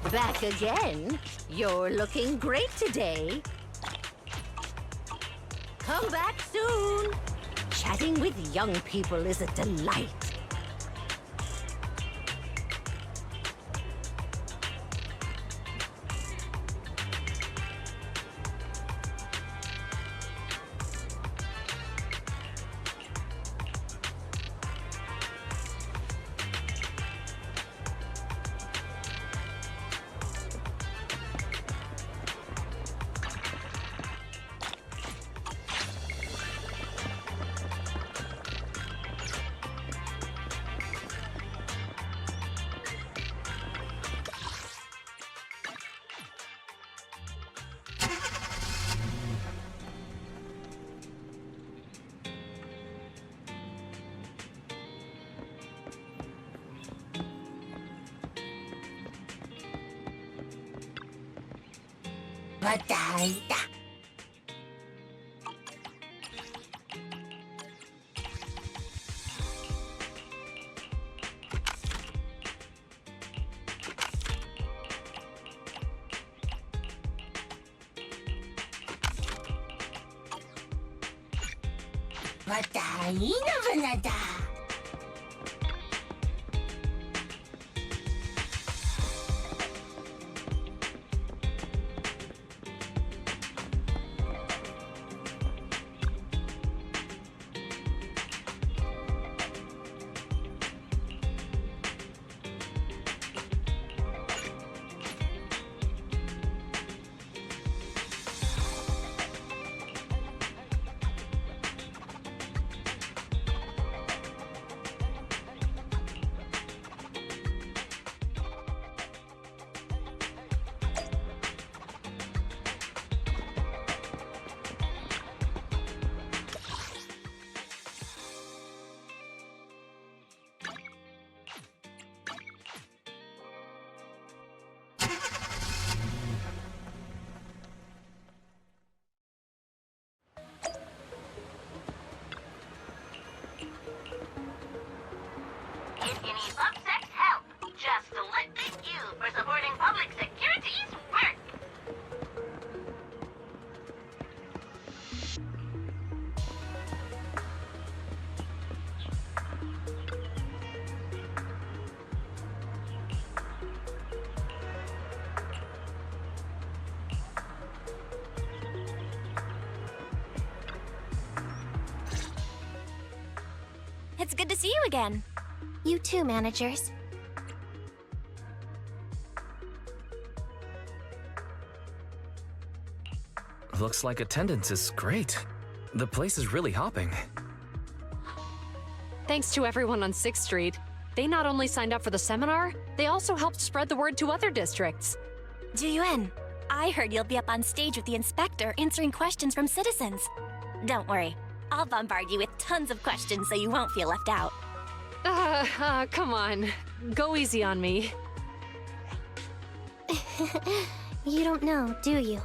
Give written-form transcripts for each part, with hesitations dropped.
Back again? You're looking great today. Come back soon. Chatting with young people is a delight. Bataita. Bataina banada. If you need PubSec help, just let thank you for supporting public security's work. It's good to see you again. You too, managers. Looks like attendance is great. The place is really hopping. Thanks to everyone on 6th Street. They not only signed up for the seminar, they also helped spread the word to other districts. Juyuan, I heard you'll be up on stage with the inspector answering questions from citizens. Don't worry, I'll bombard you with tons of questions so you won't feel left out. Come on. Go easy on me. You don't know, do you?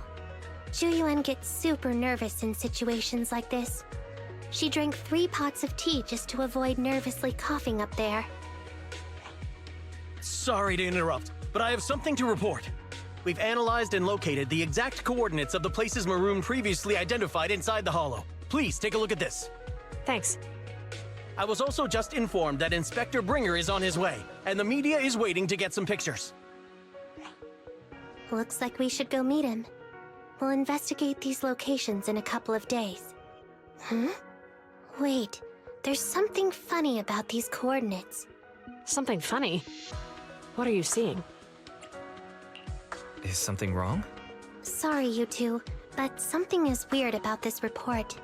Juyuan gets super nervous in situations like this. She drank 3 pots of tea just to avoid nervously coughing up there. Sorry to interrupt, but I have something to report. We've analyzed and located the exact coordinates of the places Maroon previously identified inside the hollow. Please take a look at this. Thanks. I was also just informed that Inspector Bringer is on his way, and the media is waiting to get some pictures. Looks like we should go meet him. We'll investigate these locations in a couple of days. Huh? Wait, there's something funny about these coordinates. Something funny? What are you seeing? Is something wrong? Sorry, you two, but something is weird about this report.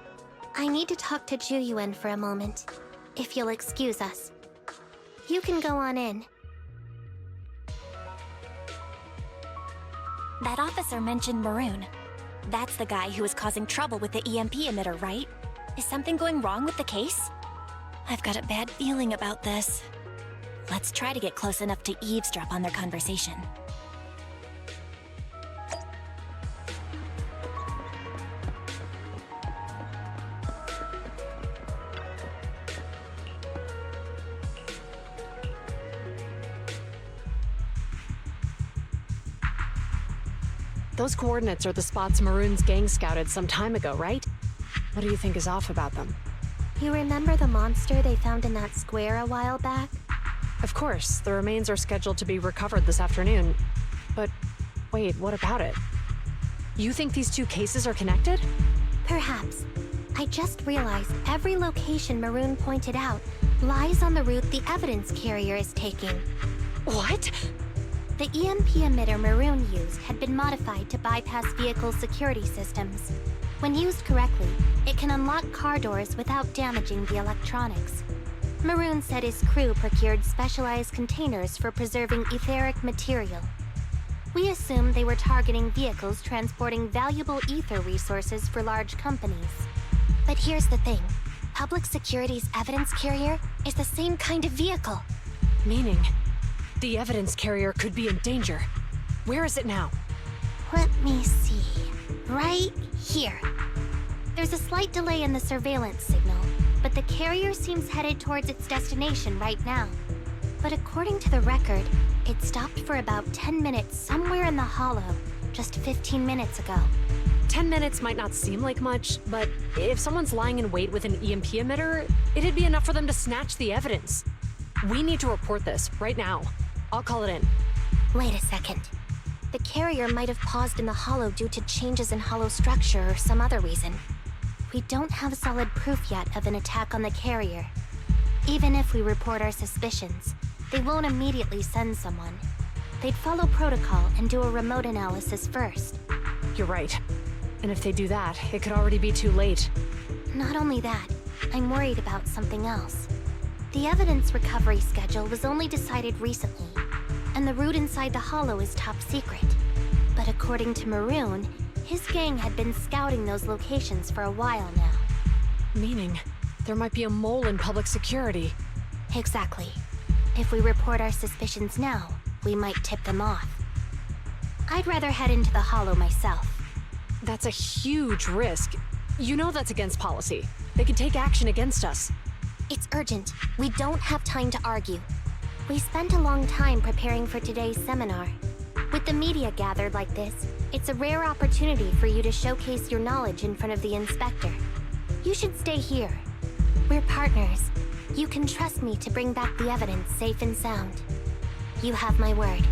I need to talk to Juyuan for a moment, if you'll excuse us. You can go on in. That officer mentioned Maroon. That's the guy who was causing trouble with the EMP emitter, right? Is something going wrong with the case? I've got a bad feeling about this. Let's try to get close enough to eavesdrop on their conversation. Those coordinates are the spots Maroon's gang scouted some time ago, right? What do you think is off about them? You remember the monster they found in that square a while back? Of course, the remains are scheduled to be recovered this afternoon. But wait, what about it? You think these two cases are connected? Perhaps. I just realized every location Maroon pointed out lies on the route the evidence carrier is taking. What? The EMP emitter Maroon used had been modified to bypass vehicle security systems. When used correctly, it can unlock car doors without damaging the electronics. Maroon said his crew procured specialized containers for preserving etheric material. We assumed they were targeting vehicles transporting valuable ether resources for large companies. But here's the thing. Public Security's evidence carrier is the same kind of vehicle. Meaning, the evidence carrier could be in danger. Where is it now? Let me see. Right here. There's a slight delay in the surveillance signal, but the carrier seems headed towards its destination right now. But according to the record, it stopped for about 10 minutes somewhere in the hollow, just 15 minutes ago. 10 minutes might not seem like much, but if someone's lying in wait with an EMP emitter, it'd be enough for them to snatch the evidence. We need to report this right now. I'll call it in. Wait a second. The carrier might have paused in the hollow due to changes in hollow structure or some other reason. We don't have solid proof yet of an attack on the carrier. Even if we report our suspicions, they won't immediately send someone. They'd follow protocol and do a remote analysis first. You're right. And if they do that, it could already be too late. Not only that, I'm worried about something else. The evidence recovery schedule was only decided recently, and the route inside the hollow is top secret. But according to Maroon, his gang had been scouting those locations for a while now. Meaning, there might be a mole in public security. Exactly. If we report our suspicions now, we might tip them off. I'd rather head into the hollow myself. That's a huge risk. You know that's against policy. They could take action against us. It's urgent. We don't have time to argue. We spent a long time preparing for today's seminar. With the media gathered like this, it's a rare opportunity for you to showcase your knowledge in front of the inspector. You should stay here. We're partners. You can trust me to bring back the evidence safe and sound. You have my word.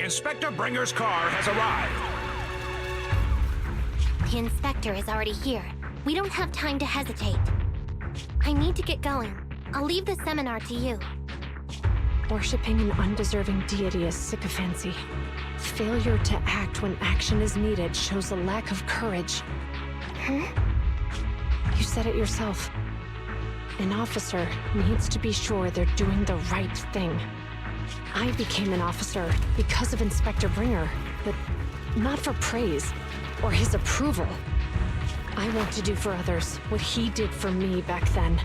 Inspector Bringer's car has arrived. The inspector is already here. We don't have time to hesitate. I need to get going. I'll leave the seminar to you. Worshipping an undeserving deity is sycophancy. Failure to act when action is needed shows a lack of courage. Huh? You said it yourself. An officer needs to be sure they're doing the right thing. I became an officer because of Inspector Bringer, but not for praise or his approval. I want to do for others what he did for me back then.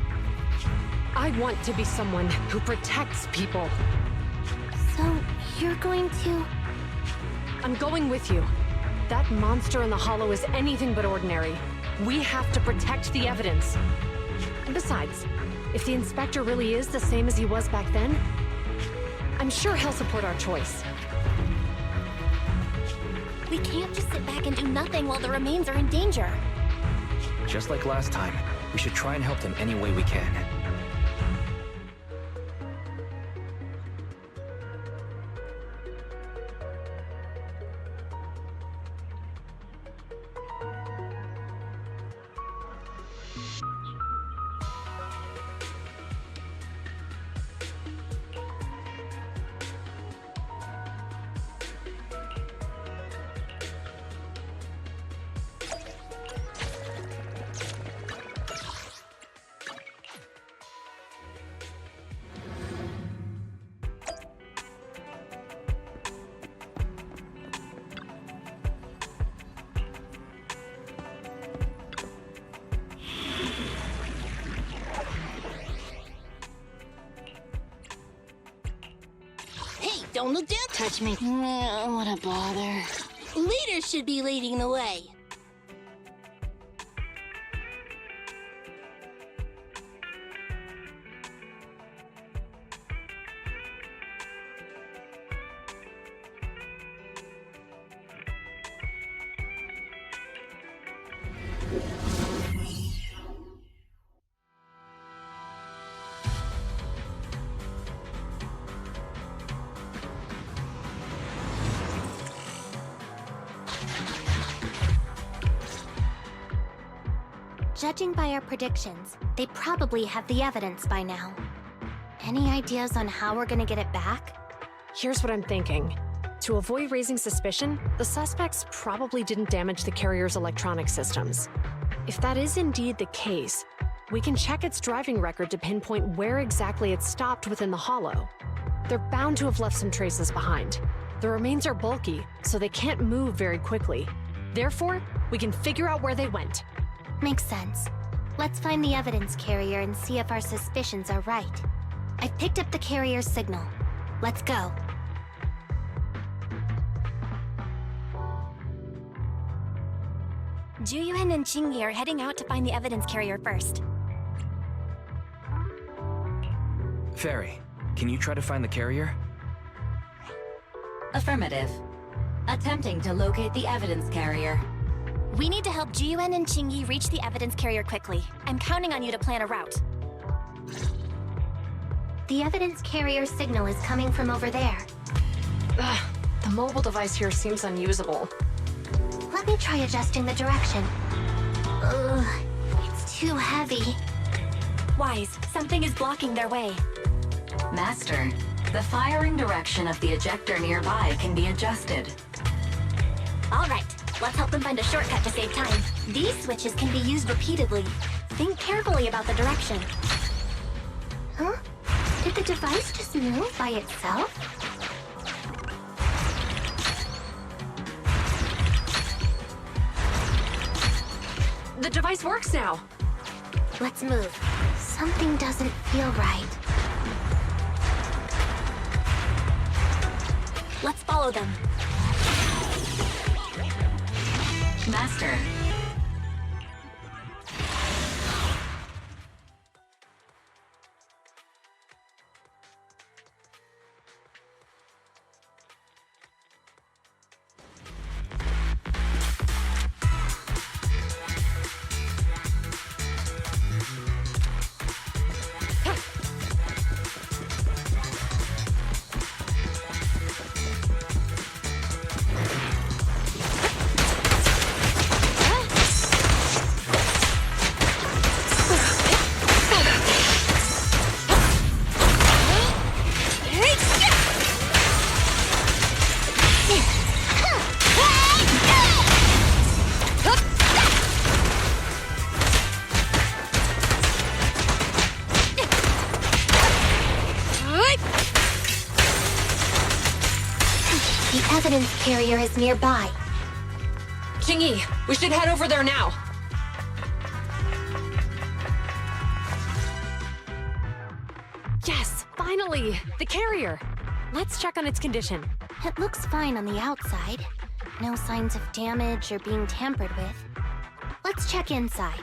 I want to be someone who protects people. So, you're going to... I'm going with you. That monster in the hollow is anything but ordinary. We have to protect the evidence. And besides, if the inspector really is the same as he was back then, I'm sure he'll support our choice. We can't just sit back and do nothing while the remains are in danger. Just like last time, we should try and help them any way we can. Hey, don't look down. Touch me. What a bother. Leaders should be leading the way. Judging by our predictions, they probably have the evidence by now. Any ideas on how we're gonna get it back? Here's what I'm thinking. To avoid raising suspicion, the suspects probably didn't damage the carrier's electronic systems. If that is indeed the case, we can check its driving record to pinpoint where exactly it stopped within the hollow. They're bound to have left some traces behind. The remains are bulky, so they can't move very quickly. Therefore, we can figure out where they went. Makes sense. Let's find the evidence carrier and see if our suspicions are right. I've picked up the carrier's signal. Let's go. Juyuan and Qingyi are heading out to find the evidence carrier first. Fairy, can you try to find the carrier? Affirmative. Attempting to locate the evidence carrier. We need to help Juyuan and Qingyi reach the evidence carrier quickly. I'm counting on you to plan a route. The evidence carrier signal is coming from over there. Ugh, the mobile device here seems unusable. Let me try adjusting the direction. Ugh, it's too heavy. Wise, something is blocking their way. Master, the firing direction of the ejector nearby can be adjusted. All right, let's help them find a shortcut to save time. These switches can be used repeatedly. Think carefully about the direction. Huh? Did the device just move by itself? The device works now. Let's move. Something doesn't feel right. Let's follow them. Master. The evidence carrier is nearby. Qingyi, we should head over there now. Yes, finally! The carrier! Let's check on its condition. It looks fine on the outside. No signs of damage or being tampered with. Let's check inside.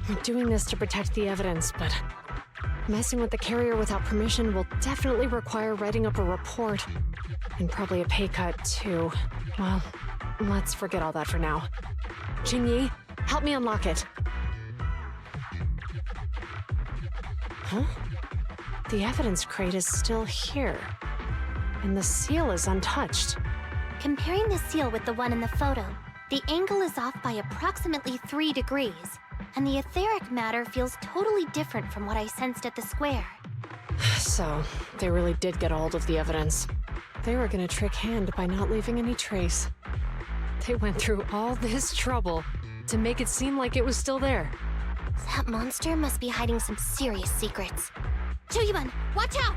I'm doing this to protect the evidence, but messing with the carrier without permission will definitely require writing up a report. And probably a pay cut, too. Well, let's forget all that for now. Qingyi, help me unlock it. Huh? The evidence crate is still here. And the seal is untouched. Comparing the seal with the one in the photo, the angle is off by approximately 3 degrees, and the etheric matter feels totally different from what I sensed at the square. So, they really did get a hold of the evidence. They were gonna trick Hand by not leaving any trace. They went through all this trouble to make it seem like it was still there. That monster must be hiding some serious secrets. Juyuan, watch out!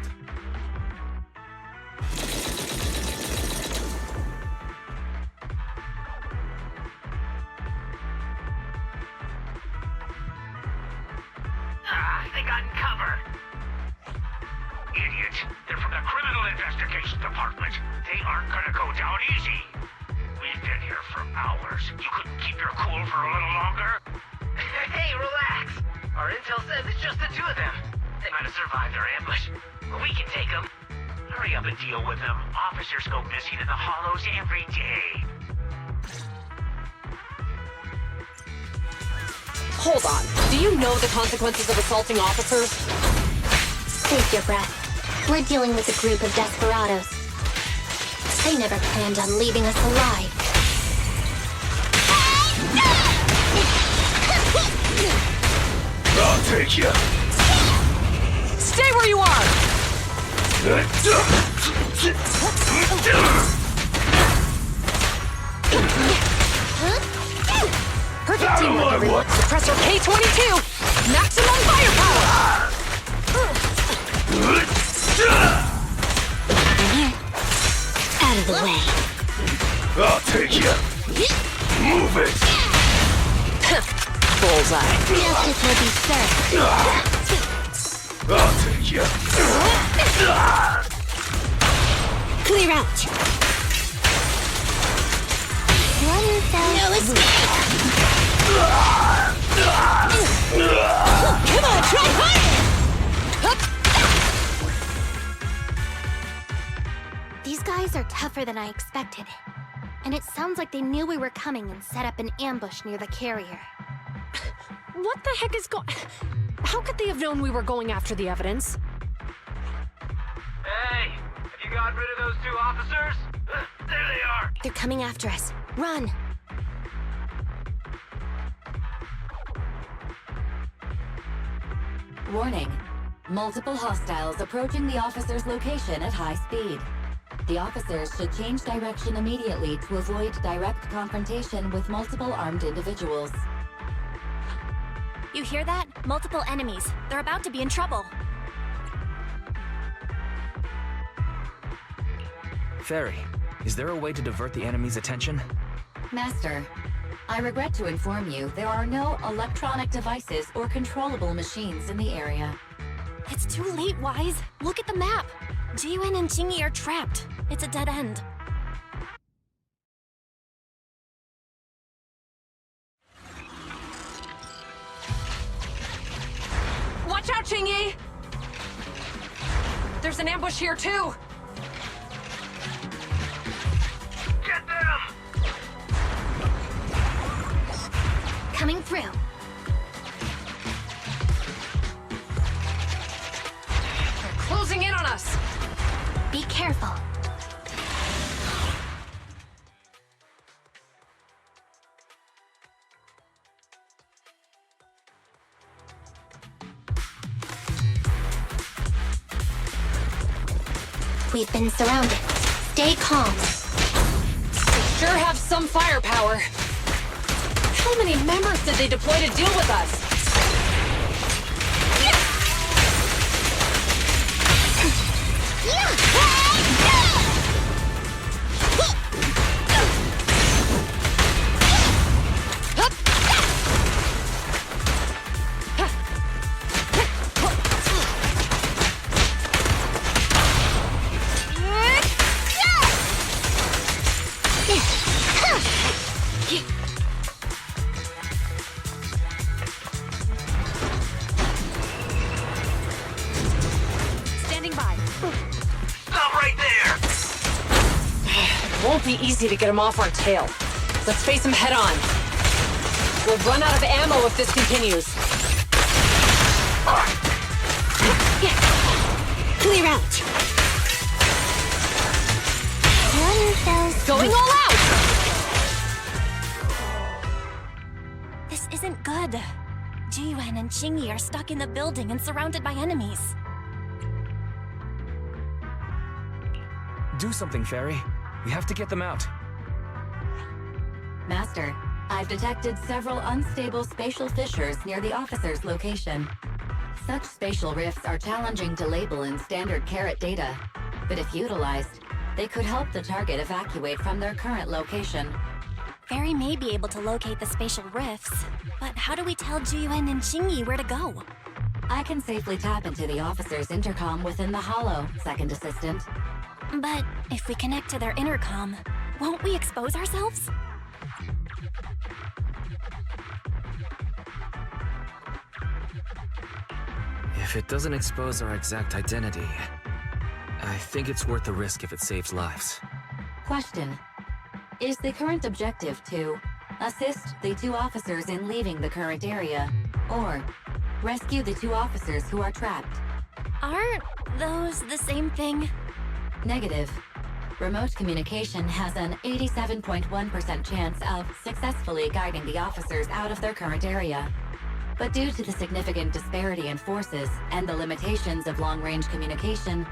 They got cover. Idiot. They're from the Criminal Investigation Department. They aren't gonna go down easy. We've been here for hours. You couldn't keep your cool for a little longer? Hey, relax. Our intel says it's just the two of them. They might have survived our ambush, but we can take them. Hurry up and deal with them. Officers go missing in the hollows every day. Hold on. Do you know the consequences of assaulting officers? Save your breath. We're dealing with a group of desperados. They never planned on leaving us alive. take you. Stay where you are! Perfect teamwork, everyone. Suppressor K-22! Maximum firepower! I'm here. Out of the way. I'll take you. Move it. Bullseye. Justice will be served. I'll take you. Clear out. One fell no escape. Come on, try harder. These guys are tougher than I expected. And it sounds like they knew we were coming and set up an ambush near the carrier. What the heck is going... How could they have known we were going after the evidence? Hey, have you gotten rid of those two officers? There they are. They're coming after us. Run! Warning. Multiple hostiles approaching the officer's location at high speed. The officers should change direction immediately to avoid direct confrontation with multiple armed individuals. You hear that? Multiple enemies. They're about to be in trouble. Fairy, is there a way to divert the enemy's attention? Master, I regret to inform you there are no electronic devices or controllable machines in the area. It's too late, Wise. Look at the map. Ji-Yuen and Chingy are trapped. It's a dead end. Watch out, Chingy! There's an ambush here, too! Get them. Coming through. They're closing in on us! Be careful. We've been surrounded. Stay calm. They sure have some firepower. How many members did they deploy to deal with us? Standing by. Stop right there. Won't be easy to get him off our tail. Let's face him head on. We'll run out of ammo if this continues. Clear out. One fell Going all out! This isn't good. Ji-Yuen and Chingy are stuck in the building and surrounded by enemies. Do something, Fairy. We have to get them out. Master, I've detected several unstable spatial fissures near the officer's location. Such spatial rifts are challenging to label in standard carat data, but if utilized, they could help the target evacuate from their current location. Fairy may be able to locate the spatial rifts, but how do we tell Ji-Yuen and Chingy where to go? I can safely tap into the officer's intercom within the hollow, Second Assistant. But if we connect to their intercom, won't we expose ourselves? If it doesn't expose our exact identity, I think it's worth the risk if it saves lives. Question. Is the current objective to assist the two officers in leaving the current area, or rescue the two officers who are trapped? Aren't those the same thing? Negative. Remote communication has an 87.1% chance of successfully guiding the officers out of their current area. But due to the significant disparity in forces and the limitations of long-range communication,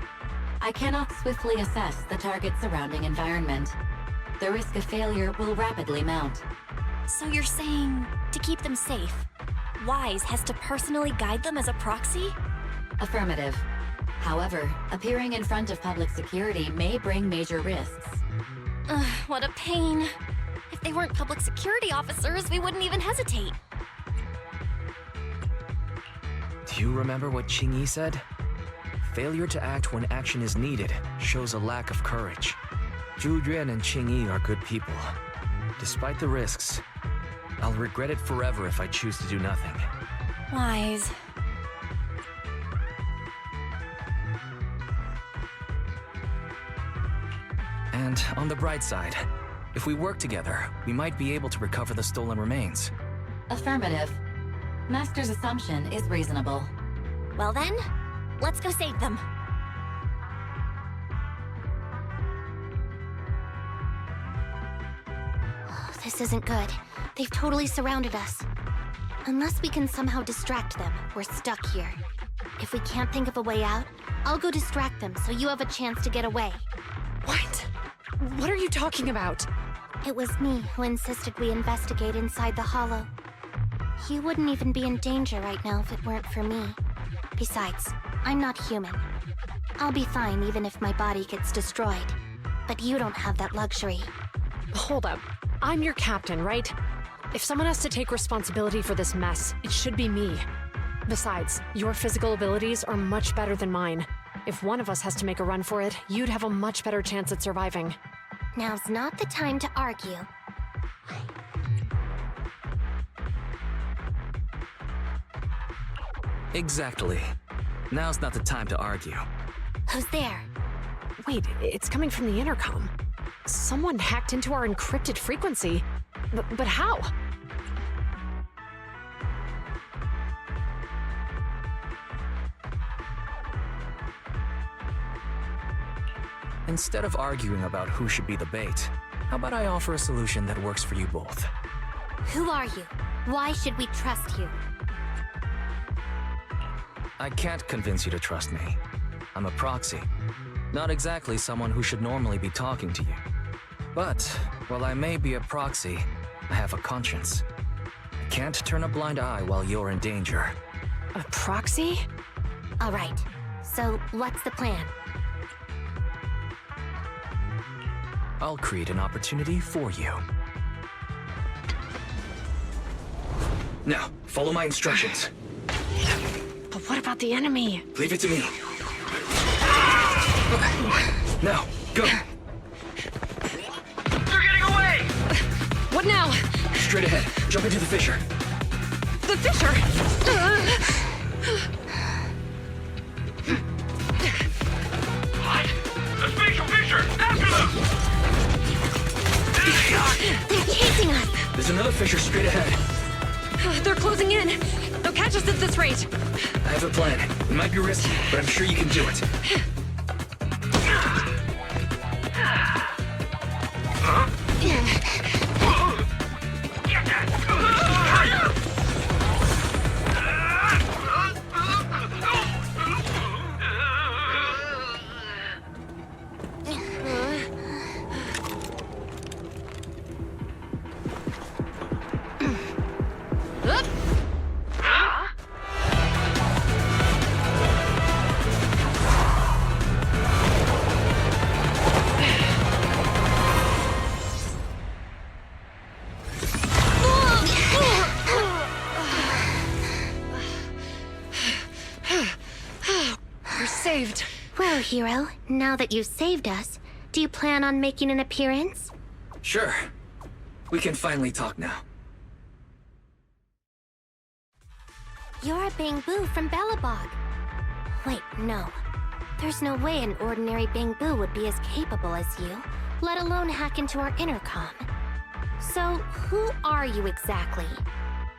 I cannot swiftly assess the target's surrounding environment. The risk of failure will rapidly mount. So you're saying to keep them safe, Wise has to personally guide them as a proxy? Affirmative. However, appearing in front of public security may bring major risks. Ugh, what a pain. If they weren't public security officers, we wouldn't even hesitate. Do you remember what Qingyi said? Failure to act when action is needed shows a lack of courage. Zhu Yuan and Qingyi are good people. Despite the risks, I'll regret it forever if I choose to do nothing. Wise. And on the bright side, if we work together, we might be able to recover the stolen remains. Affirmative. Master's assumption is reasonable. Well then, let's go save them. This isn't good. They've totally surrounded us. Unless we can somehow distract them, we're stuck here. If we can't think of a way out, I'll go distract them so you have a chance to get away. What? What are you talking about? It was me who insisted we investigate inside the Hollow. You wouldn't even be in danger right now if it weren't for me. Besides, I'm not human. I'll be fine even if my body gets destroyed. But you don't have that luxury. Hold up. I'm your captain, right? If someone has to take responsibility for this mess, it should be me. Besides, your physical abilities are much better than mine. If one of us has to make a run for it, you'd have a much better chance at surviving. Now's not the time to argue. Exactly. Now's not the time to argue. Who's there? Wait, it's coming from the intercom. Someone hacked into our encrypted frequency. But how? Instead of arguing about who should be the bait, how about I offer a solution that works for you both? Who are you? Why should we trust you? I can't convince you to trust me. I'm a proxy. Not exactly someone who should normally be talking to you. But, while I may be a proxy, I have a conscience. I can't turn a blind eye while you're in danger. A proxy? All right. So, what's the plan? I'll create an opportunity for you. Now, follow my instructions. But what about the enemy? Leave it to me. Now, go! They're getting away! What now? Straight ahead. Jump into the fissure. The fissure! What? A spatial fissure! After them! There they are! They're chasing us! There's another fissure straight ahead. They're closing in. They'll catch us at this rate. I have a plan. It might be risky, but I'm sure you can do it. Saved. Well, hero, now that you've saved us, do you plan on making an appearance? Sure. We can finally talk now. You're a Bangbu from Belobog. Wait, no. There's no way an ordinary Bangbu would be as capable as you, let alone hack into our intercom. So, who are you exactly?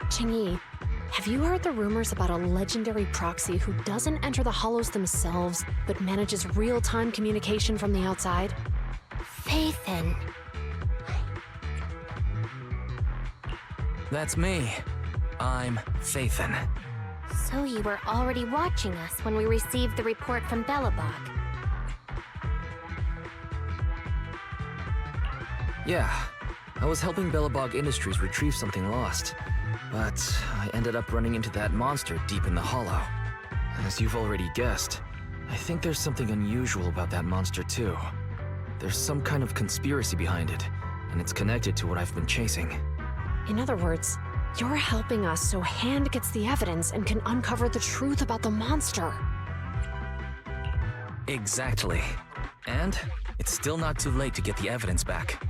Qingyi, have you heard the rumors about a legendary proxy who doesn't enter the hollows themselves, but manages real-time communication from the outside? Faithin. That's me. I'm Phaethon. So you were already watching us when we received the report from Belobog. Yeah, I was helping Belobog Industries retrieve something lost. But I ended up running into that monster deep in the hollow. As you've already guessed, I think there's something unusual about that monster too. There's some kind of conspiracy behind it, and it's connected to what I've been chasing. In other words, you're helping us so Hand gets the evidence and can uncover the truth about the monster. Exactly. And it's still not too late to get the evidence back.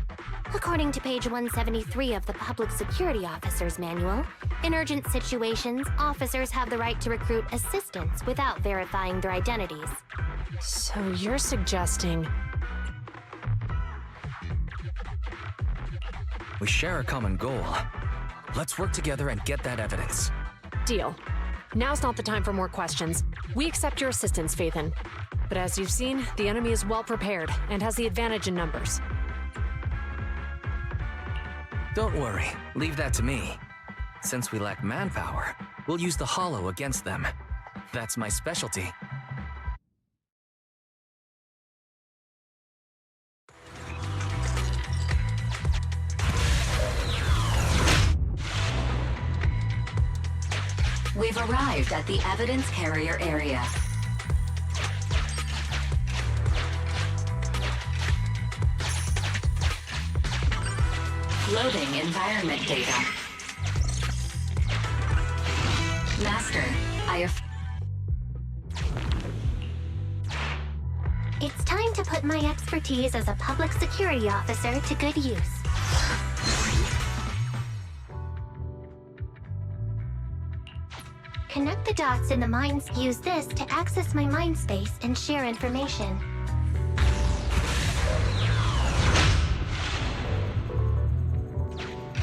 According to page 173 of the Public Security Officer's Manual, in urgent situations, officers have the right to recruit assistants without verifying their identities. So you're suggesting... We share a common goal. Let's work together and get that evidence. Deal. Now's not the time for more questions. We accept your assistance, Phaethon. But as you've seen, the enemy is well prepared and has the advantage in numbers. Don't worry, leave that to me. Since we lack manpower, we'll use the Hollow against them. That's my specialty. We've arrived at the evidence carrier area. Loading environment data. Master, I have... It's time to put my expertise as a public security officer to good use. Connect the dots in the minds. Use this to access my mind space and share information.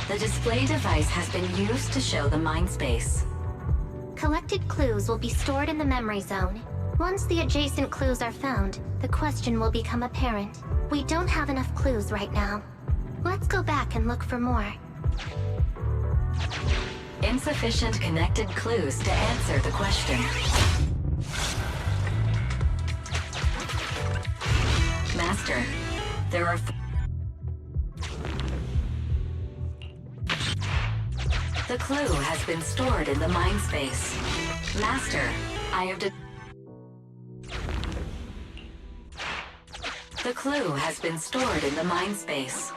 The display device has been used to show the mind space. Collected clues will be stored in the memory zone. Once the adjacent clues are found, the question will become apparent. We don't have enough clues right now. Let's go back and look for more. Insufficient connected clues to answer the question. Master, there are... The clue has been stored in the mind space. Master, I have The clue has been stored in the mind space.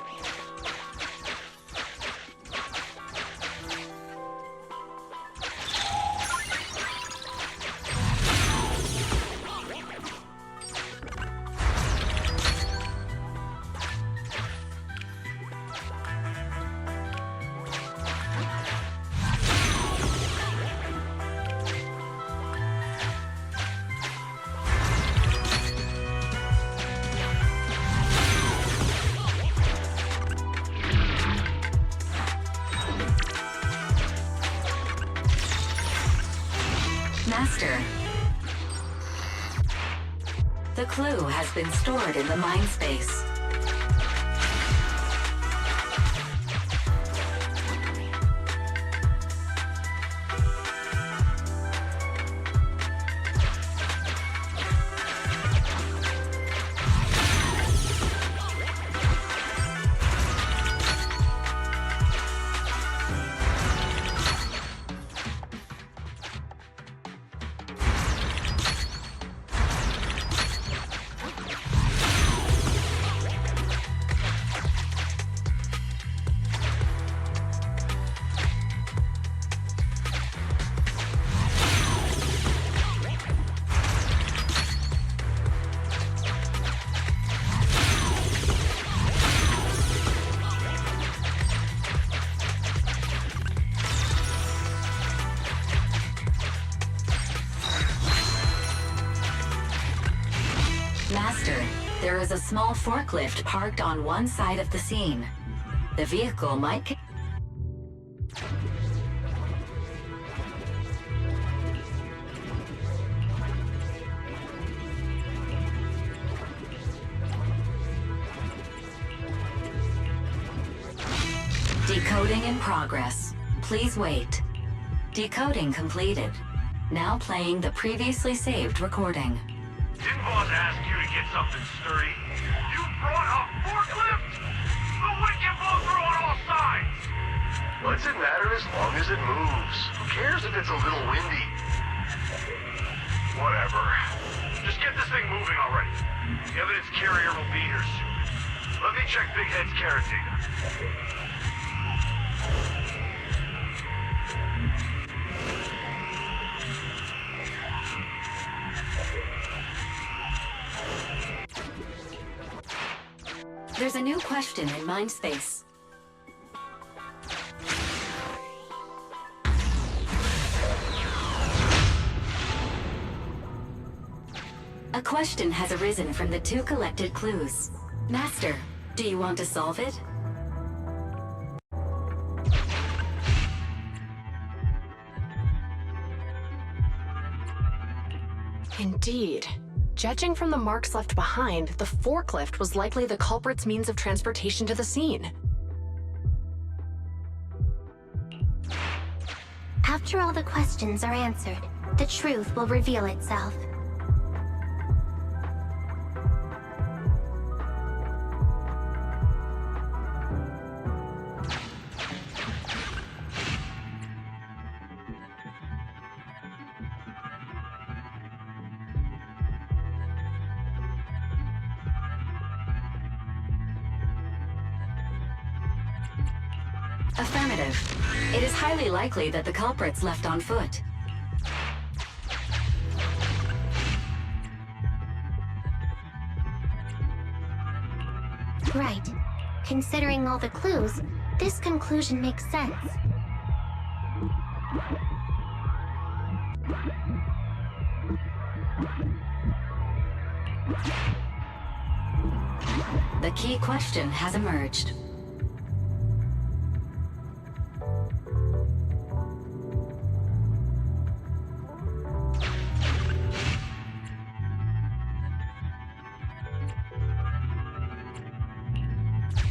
Master, the clue has been stored in the mind space. Master, there is a small forklift parked on one side of the scene. The vehicle might... Decoding in progress. Please wait. Decoding completed. Now playing the previously saved recording. Didn't boss ask you to get something sturdy? You brought a forklift? The wind can blow through on all sides! What's it matter as long as it moves? Who cares if it's a little windy? Whatever. Just get this thing moving already. The evidence carrier will be here soon. Let me check Big Head's carrot data. There's a new question in Mindspace. A question has arisen from the 2 collected clues. Master, do you want to solve it? Indeed. Judging from the marks left behind, the forklift was likely the culprit's means of transportation to the scene. After all the questions are answered, the truth will reveal itself. Affirmative. It is highly likely that the culprit's left on foot. Right. Considering all the clues, this conclusion makes sense. The key question has emerged.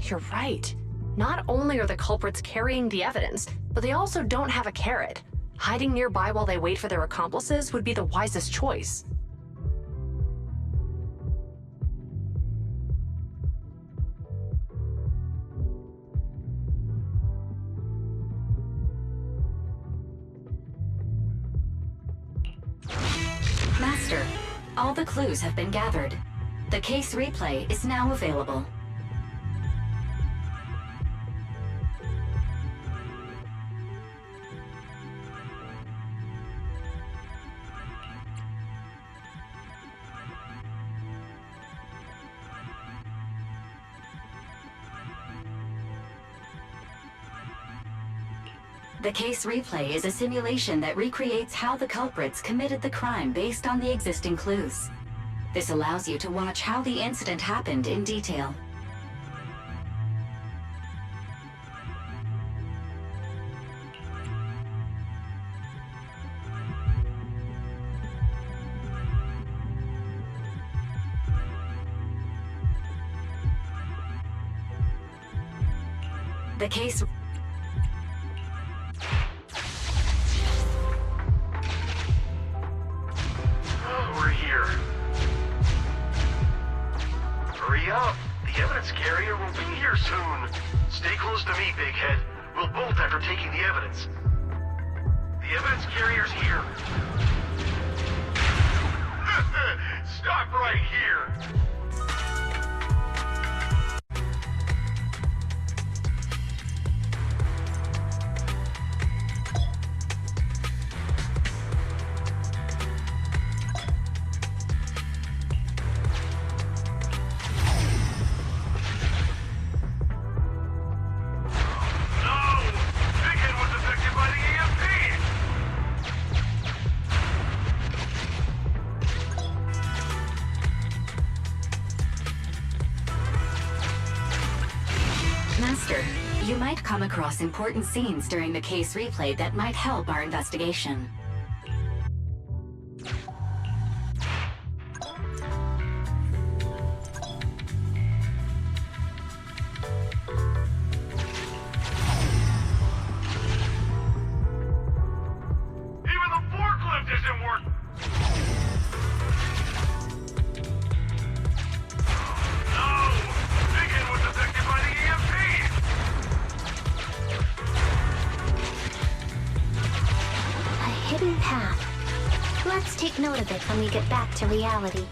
You're right. Not only are the culprits carrying the evidence, but they also don't have a carrot. Hiding nearby while they wait for their accomplices would be the wisest choice. Master, all the clues have been gathered. The case replay is now available. The case replay is a simulation that recreates how the culprits committed the crime based on the existing clues. This allows you to watch how the incident happened in detail. The case... We're here. Hurry up! The evidence carrier will be here soon. Stay close to me, Big Head. We'll bolt after taking the evidence. The evidence carrier's here. Stop right here! Master, you might come across important scenes during the case replay that might help our investigation. hidden path. Let's take note of it when we get back to reality.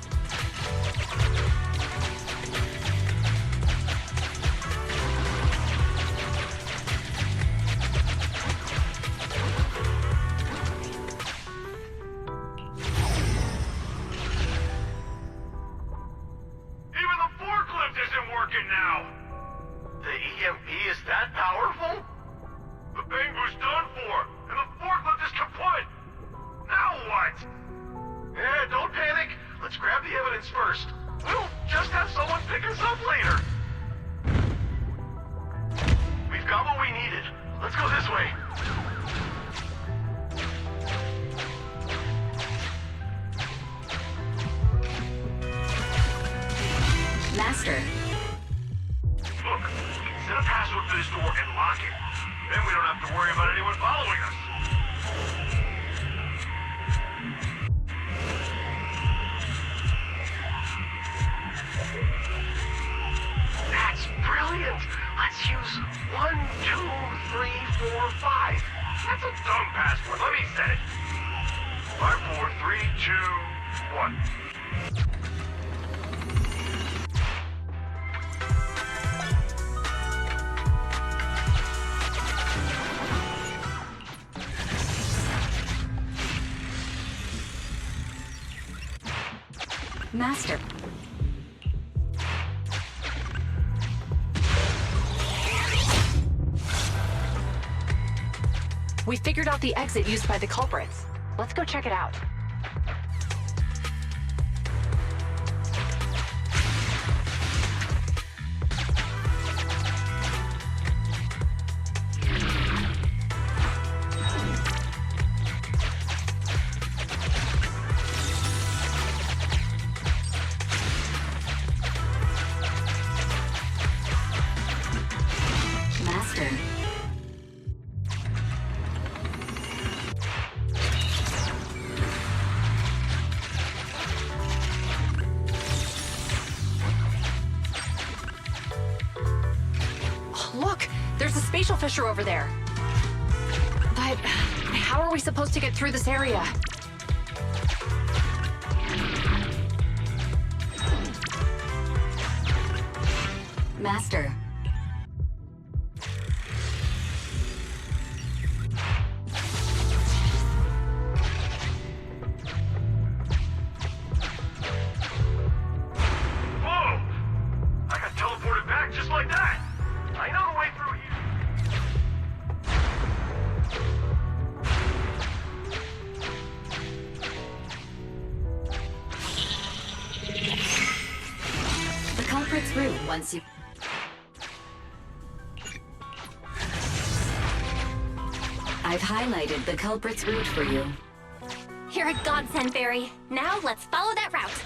Even the forklift isn't working now! The EMP is that powerful? The Bangu's done for, and the forklift is kaput! Now what? Yeah, don't panic. Let's grab the evidence first. We'll just have someone pick us up later. We've got what we needed. Let's go this way. Master, Look, set a password for this door and lock it. Then we don't have to worry about anyone following us. That's brilliant. Let's use 1, 2, 3, 4, 5. That's a dumb password. Let me set it. 5, 4, 3, 2, 1. Master. We figured out the exit used by the culprits. Let's go check it out. Master. Look! There's a spatial fissure over there. But how are we supposed to get through this area? Master. Whoa! I got teleported back just like that! I know the way through here. The culprit's route once you... I've highlighted the culprit's route for you. You're a godsend, Barry. Now let's follow that route.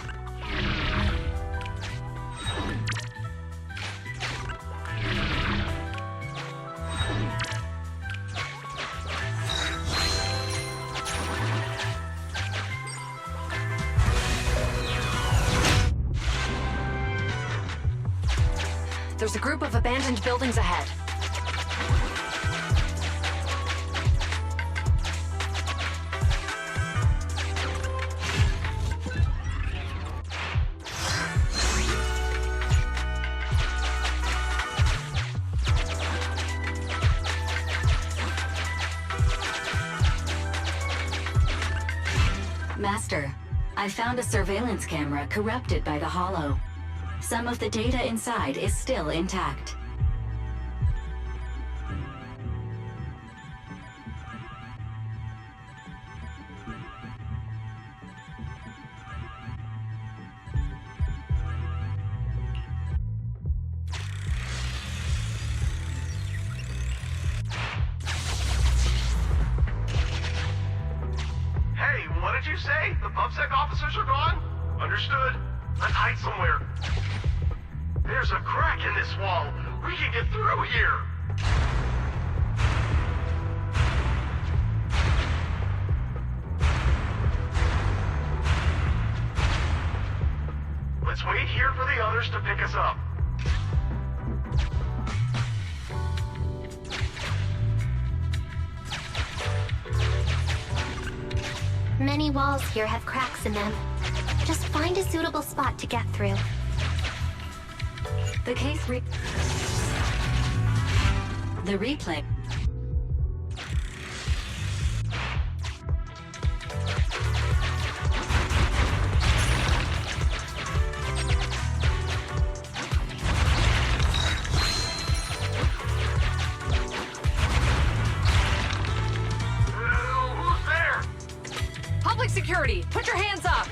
There's a group of abandoned buildings ahead. Master, I found a surveillance camera corrupted by the Hollow. Some of the data inside is still intact. Hey, what did you say? The PubSec officers are gone? Understood. Let's hide somewhere. There's a crack in this wall. We can get through here. Let's wait here for the others to pick us up. many walls here have cracks in them. Just find a suitable spot to get through. The replay. Who's there? Public security, put your hands up!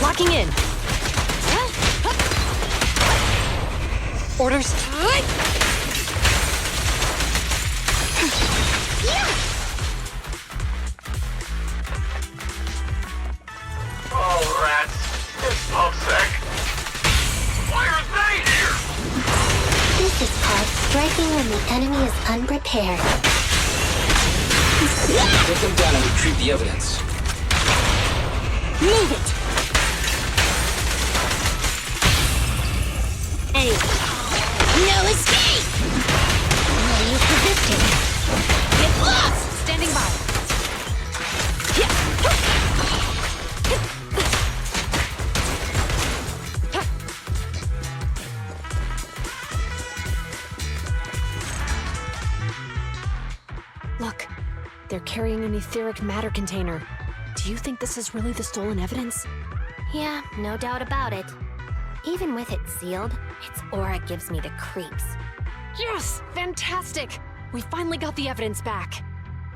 Locking in. Orders. Oh, rats. It's PubSec. Why are they here? This is called striking when the enemy is unprepared. Get them down and retrieve the evidence. Move it! Hey, no escape! No use resisting. Get lost! Standing by. Look, they're carrying an etheric matter container. Do you think this is really the stolen evidence? Yeah, no doubt about it. Even with it sealed, its aura gives me the creeps. Yes! Fantastic! We finally got the evidence back.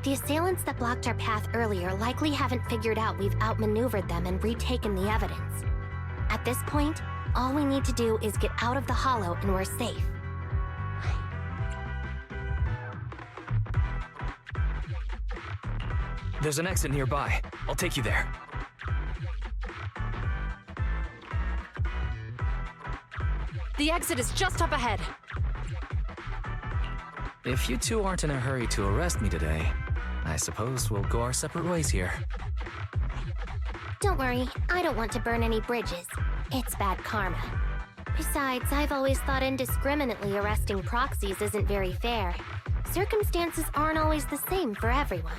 The assailants that blocked our path earlier likely haven't figured out we've outmaneuvered them and retaken the evidence. At this point, all we need to do is get out of the hollow and we're safe. There's an exit nearby. I'll take you there. The exit is just up ahead. If you two aren't in a hurry to arrest me today, I suppose we'll go our separate ways here. Don't worry, I don't want to burn any bridges. It's bad karma. Besides, I've always thought indiscriminately arresting proxies isn't very fair. Circumstances aren't always the same for everyone.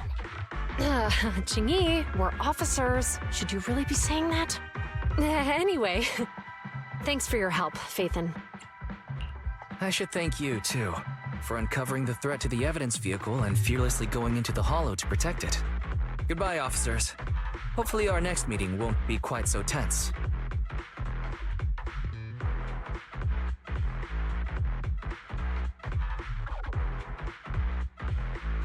Qingyi, we're officers. Should you really be saying that? Anyway, thanks for your help, Phaethon. I should thank you, too, for uncovering the threat to the evidence vehicle and fearlessly going into the hollow to protect it. Goodbye, officers. Hopefully our next meeting won't be quite so tense.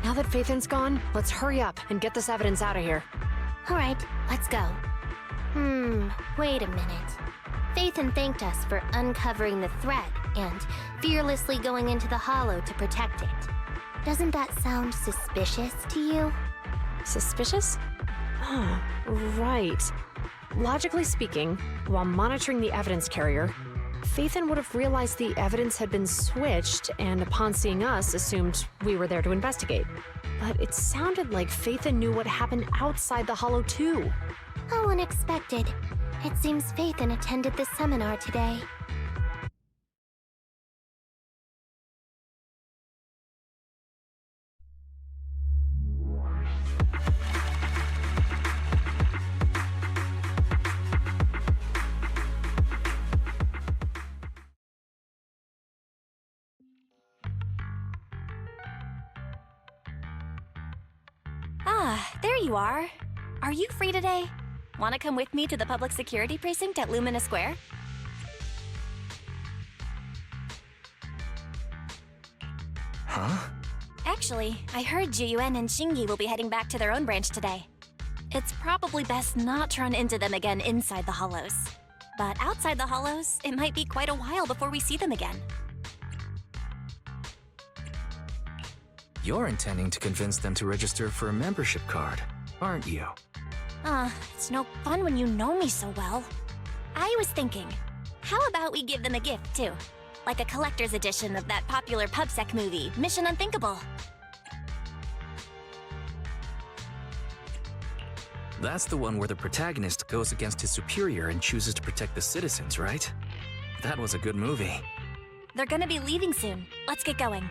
Now that Phaethon's gone, let's hurry up and get this evidence out of here. Alright, let's go. Wait a minute. Phaethon thanked us for uncovering the threat and fearlessly going into the hollow to protect it. Doesn't that sound suspicious to you? Suspicious? Oh, right. Logically speaking, while monitoring the evidence carrier, Phaethon would have realized the evidence had been switched and upon seeing us assumed we were there to investigate. But it sounded like Phaethon knew what happened outside the hollow too. How unexpected. It seems Phaethon attended the seminar today. Ah, there you are. Are you free today? Want to come with me to the public security precinct at Lumina Square? Huh? Actually, I heard Juyuan and Xingyi will be heading back to their own branch today. It's probably best not to run into them again inside the Hollows. But outside the Hollows, it might be quite a while before we see them again. You're intending to convince them to register for a membership card, aren't you? It's no fun when you know me so well. I was thinking, how about we give them a gift, too? Like a collector's edition of that popular PubSec movie, Mission Unthinkable. That's the one where the protagonist goes against his superior and chooses to protect the citizens, right? That was a good movie. They're gonna be leaving soon. Let's get going.